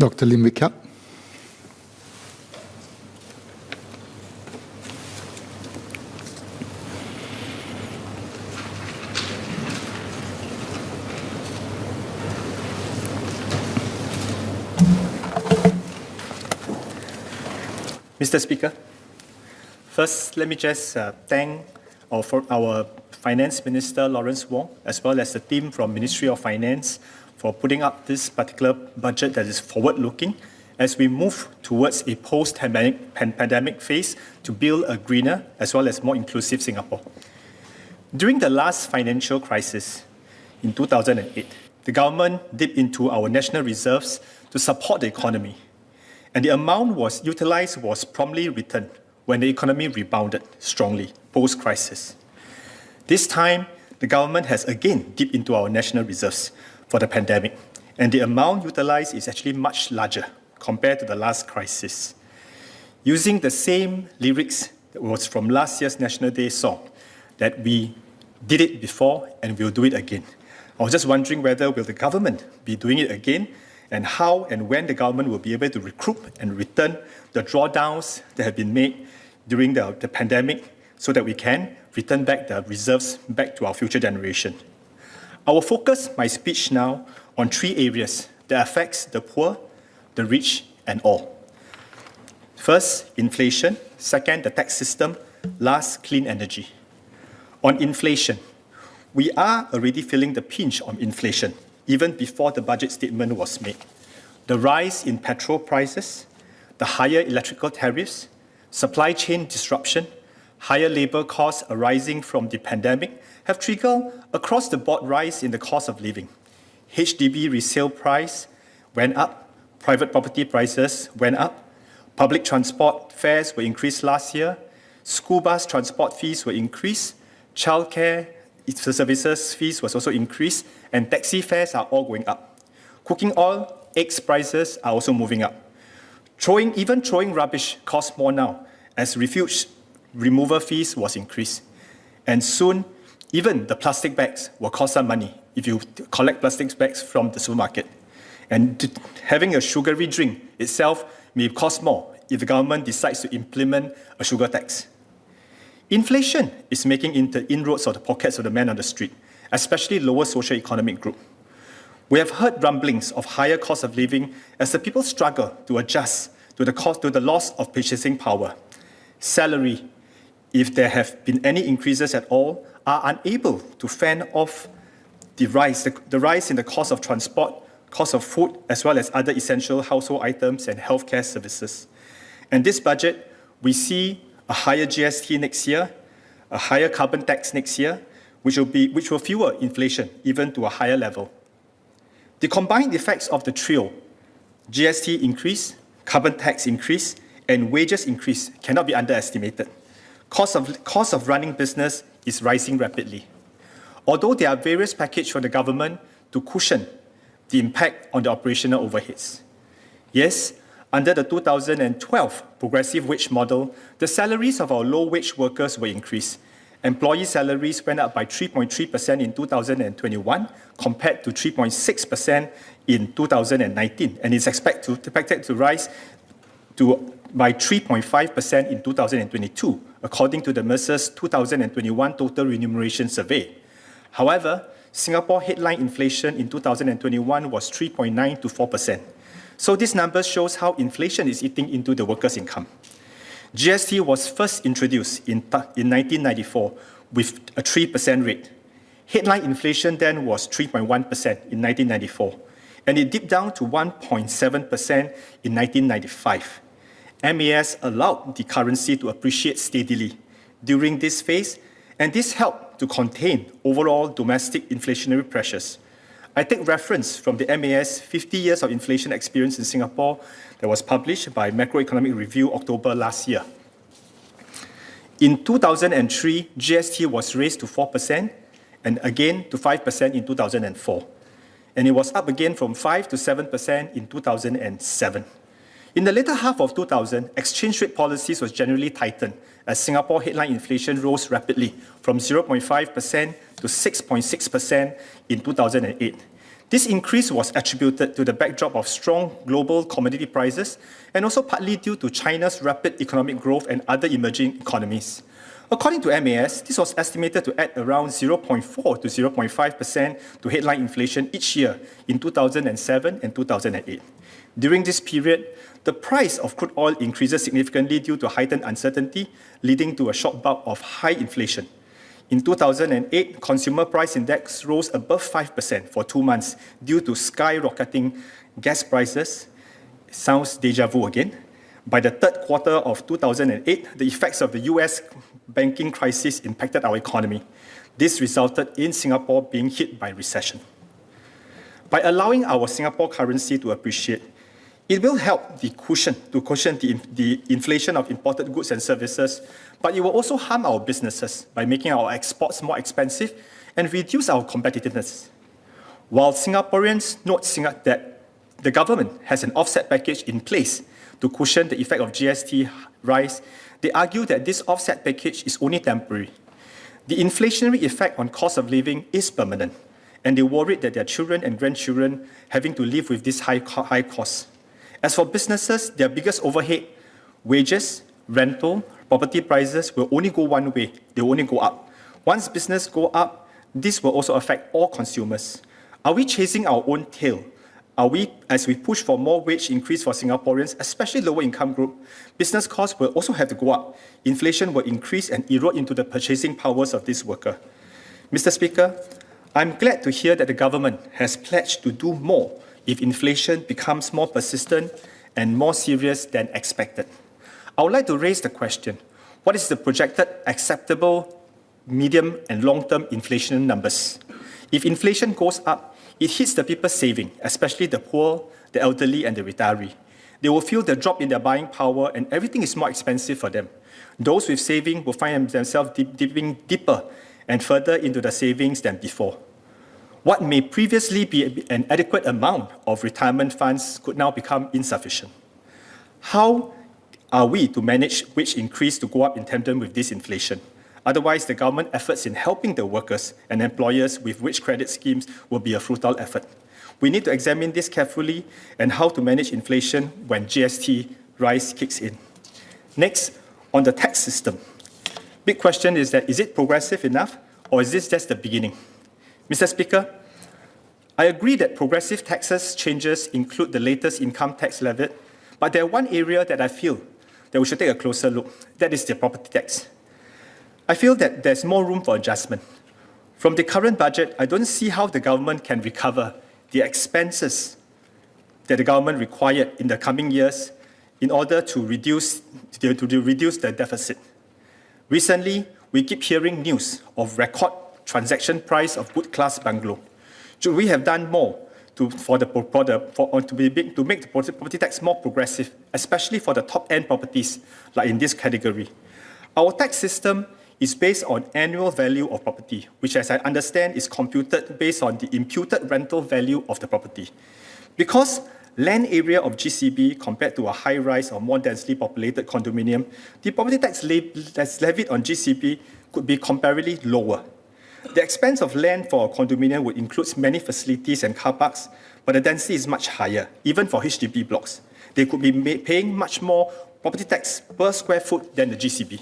Dr. Lim Wee Kiak. Mr. Speaker, first, let me just thank our Finance Minister, Lawrence Wong, as well as the team from Ministry of Finance for putting up this particular budget that is forward-looking as we move towards a post-pandemic phase to build a greener as well as more inclusive Singapore. During the last financial crisis in 2008, the government dipped into our national reserves to support the economy, and the amount utilized was promptly returned when the economy rebounded strongly post-crisis. This time, the government has again dipped into our national reserves for the pandemic, and the amount utilized is actually much larger compared to the last crisis. Using the same lyrics that was from last year's National Day song, that we did it before and we'll do it again. I was just wondering whether will the government be doing it again, and how and when the government will be able to recruit and return the drawdowns that have been made during the pandemic so that we can return back the reserves back to our future generation. I will focus my speech now on three areas that affects the poor, the rich, and all. First, inflation. Second, the tax system. Last, clean energy. On inflation, we are already feeling the pinch of inflation even before the budget statement was made. The rise in petrol prices, the higher electrical tariffs, supply chain disruption, higher labor costs arising from the pandemic have triggered across-the-board rise in the cost of living. HDB resale price went up, private property prices went up, public transport fares were increased last year, school bus transport fees were increased, childcare services fees was also increased, and taxi fares are all going up. Cooking oil, eggs prices are also moving up. Even throwing rubbish costs more now, as refuge removal fees was increased. And soon, even the plastic bags will cost some money if you collect plastic bags from the supermarket. And having a sugary drink itself may cost more if the government decides to implement a sugar tax. Inflation is making inroads of the pockets of the man on the street, especially lower socio-economic group. We have heard rumblings of higher cost of living as the people struggle to adjust to the loss of purchasing power. Salary, if there have been any increases at all, are unable to fend off the rise in the cost of transport, cost of food, as well as other essential household items and healthcare services. And this budget, we see a higher GST next year, a higher carbon tax next year, which will fuel inflation even to a higher level. The combined effects of the trio, GST increase, carbon tax increase, and wages increase cannot be underestimated. Cost of running business is rising rapidly. Although there are various packages from the government to cushion the impact on the operational overheads. Yes, under the 2012 progressive wage model, the salaries of our low-wage workers were increased. Employee salaries went up by 3.3% in 2021 compared to 3.6% in 2019, and it's expected to rise by 3.5% in 2022, according to the Mercer's 2021 Total Remuneration Survey. However, Singapore headline inflation in 2021 was 3.9 to 4%. So this number shows how inflation is eating into the workers' income. GST was first introduced in 1994 with a 3% rate. Headline inflation then was 3.1% in 1994, and it dipped down to 1.7% in 1995. MAS allowed the currency to appreciate steadily during this phase, and this helped to contain overall domestic inflationary pressures. I take reference from the MAS 50 Years of Inflation Experience in Singapore that was published by Macroeconomic Review October last year. In 2003, GST was raised to 4% and again to 5% in 2004. And it was up again from 5 to 7% in 2007. In the later half of 2000, exchange rate policies was generally tightened as Singapore headline inflation rose rapidly from 0.5% to 6.6% in 2008. This increase was attributed to the backdrop of strong global commodity prices and also partly due to China's rapid economic growth and other emerging economies. According to MAS, this was estimated to add around 0.4 to 0.5% to headline inflation each year in 2007 and 2008. During this period, the price of crude oil increases significantly due to heightened uncertainty, leading to a short bout of high inflation. In 2008, consumer price index rose above 5% for 2 months due to skyrocketing gas prices. Sounds deja vu again. By the third quarter of 2008, the effects of the US banking crisis impacted our economy. This resulted in Singapore being hit by recession. By allowing our Singapore currency to appreciate, it will help to cushion the inflation of imported goods and services, but it will also harm our businesses by making our exports more expensive and reduce our competitiveness. While Singaporeans note that the government has an offset package in place to cushion the effect of GST rise, they argue that this offset package is only temporary. The inflationary effect on cost of living is permanent, and they worried that their children and grandchildren having to live with this high costs. As for businesses, their biggest overhead, wages, rental, property prices will only go one way. They will only go up. Once business go up, this will also affect all consumers. Are we chasing our own tail? As we push for more wage increase for Singaporeans, especially lower income group, business costs will also have to go up. Inflation will increase and erode into the purchasing powers of this worker. Mr. Speaker, I'm glad to hear that the government has pledged to do more if inflation becomes more persistent and more serious than expected. I would like to raise the question, what is the projected acceptable medium and long-term inflation numbers? If inflation goes up, it hits the people saving, especially the poor, the elderly, and the retiree. They will feel the drop in their buying power and everything is more expensive for them. Those with saving will find themselves dipping deeper and further into the savings than before. What may previously be an adequate amount of retirement funds could now become insufficient. How are we to manage wage increase to go up in tandem with this inflation? Otherwise, the government efforts in helping the workers and employers with wage credit schemes will be a futile effort. We need to examine this carefully and how to manage inflation when GST rise kicks in. Next, on the tax system. Big question is that, is it progressive enough or is this just the beginning? Mr. Speaker, I agree that progressive taxes changes include the latest income tax levied, but there's one area that I feel that we should take a closer look. That is the property tax. I feel that there's more room for adjustment. From the current budget, I don't see how the government can recover the expenses that the government required in the coming years in order to reduce the deficit. Recently, we keep hearing news of record transaction price of good class bungalow. Should we have done more to make the property tax more progressive, especially for the top-end properties like in this category? Our tax system is based on annual value of property, which, as I understand, is computed based on the imputed rental value of the property. Because land area of GCB compared to a high-rise or more densely populated condominium, the property tax levied on GCB could be comparably lower. The expense of land for a condominium would include many facilities and car parks, but the density is much higher, even for HDB blocks. They could be paying much more property tax per square foot than the GCB.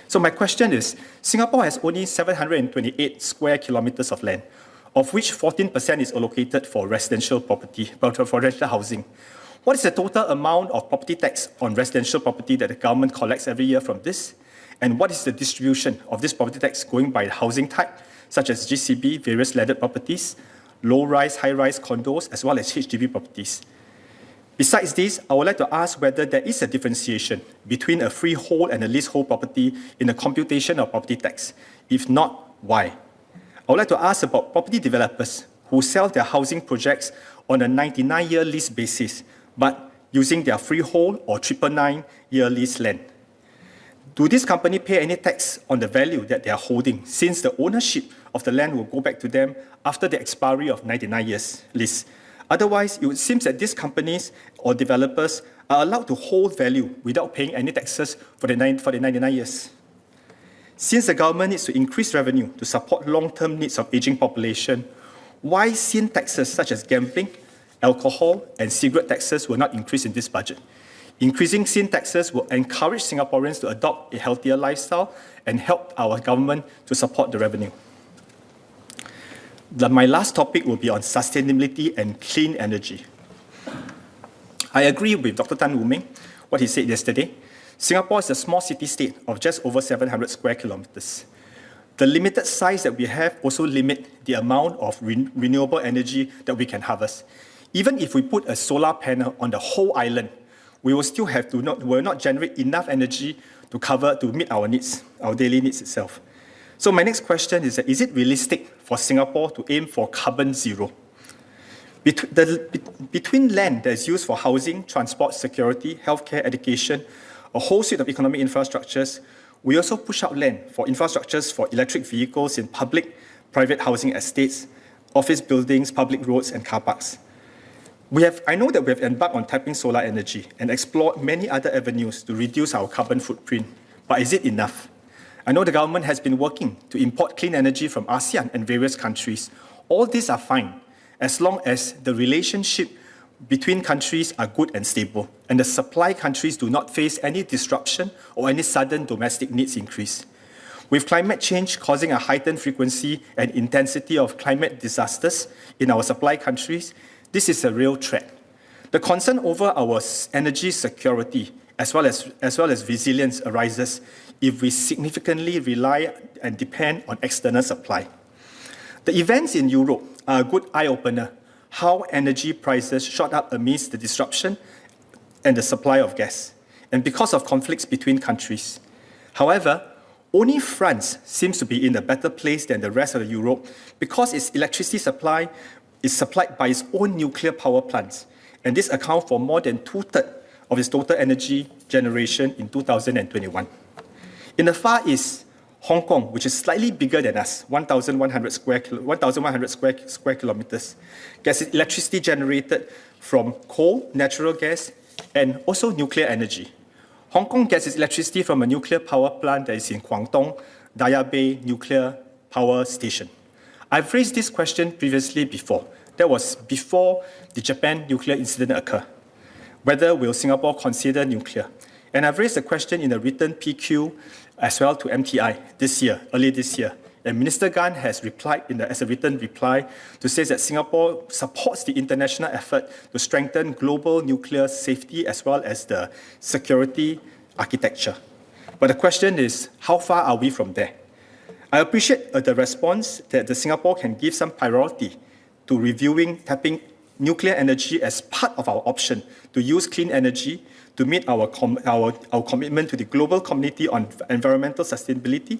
So my question is, Singapore has only 728 square kilometers of land, of which 14% is allocated for residential property, for residential housing. What is the total amount of property tax on residential property that the government collects every year from this? And what is the distribution of this property tax going by housing type, such as GCB, various landed properties, low-rise, high-rise condos, as well as HDB properties? Besides this, I would like to ask whether there is a differentiation between a freehold and a leasehold property in the computation of property tax. If not, why? I would like to ask about property developers who sell their housing projects on a 99-year lease basis, but using their freehold or 999-year lease land. Do this company pay any tax on the value that they are holding, since the ownership of the land will go back to them after the expiry of 99 years lease? Otherwise, it seems that these companies or developers are allowed to hold value without paying any taxes for the 99 years. Since the government needs to increase revenue to support long-term needs of aging population, why sin taxes such as gambling, alcohol, and cigarette taxes will not increase in this budget. Increasing sin taxes will encourage Singaporeans to adopt a healthier lifestyle and help our government to support the revenue. My last topic will be on sustainability and clean energy. I agree with Dr. Tan Wu Ming, what he said yesterday. Singapore is a small city-state of just over 700 square kilometers. The limited size that we have also limit the amount of renewable energy that we can harvest. Even if we put a solar panel on the whole island, we will still have to will not generate enough energy to meet our needs, our daily needs itself. So my next question is it realistic for Singapore to aim for carbon zero? Between land that is used for housing, transport, security, healthcare, education, a whole suite of economic infrastructures, we also push out land for infrastructures for electric vehicles in public, private housing estates, office buildings, public roads, and car parks. I know that we have embarked on tapping solar energy and explored many other avenues to reduce our carbon footprint, but is it enough? I know the government has been working to import clean energy from ASEAN and various countries. All these are fine, as long as the relationship between countries are good and stable, and the supply countries do not face any disruption or any sudden domestic needs increase. With climate change causing a heightened frequency and intensity of climate disasters in our supply countries, this is a real threat. The concern over our energy security as well as resilience arises if we significantly rely and depend on external supply. The events in Europe are a good eye-opener, how energy prices shot up amidst the disruption and the supply of gas, and because of conflicts between countries. However, only France seems to be in a better place than the rest of Europe because its electricity supply is supplied by its own nuclear power plants, and this accounts for more than 2/3 of its total energy generation in 2021. In the Far East, Hong Kong, which is slightly bigger than us, 1,100 square kilometers, gets its electricity generated from coal, natural gas, and also nuclear energy. Hong Kong gets its electricity from a nuclear power plant that is in Guangdong, Daya Bay Nuclear Power Station. I've raised this question previously before. That was before the Japan nuclear incident occurred. Whether will Singapore consider nuclear? And I've raised the question in a written PQ as well to MTI early this year. And Minister Gan has replied as a written reply to say that Singapore supports the international effort to strengthen global nuclear safety as well as the security architecture. But the question is, how far are we from there? I appreciate the response that Singapore can give some priority to tapping nuclear energy as part of our option to use clean energy to meet our commitment to the global community on environmental sustainability.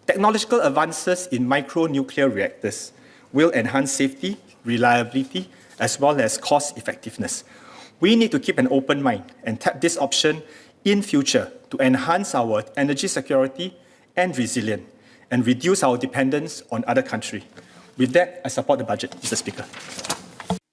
Technological advances in micro-nuclear reactors will enhance safety, reliability, as well as cost effectiveness. We need to keep an open mind and tap this option in future to enhance our energy security and resilience and reduce our dependence on other countries. With that, I support the budget, Mr. Speaker.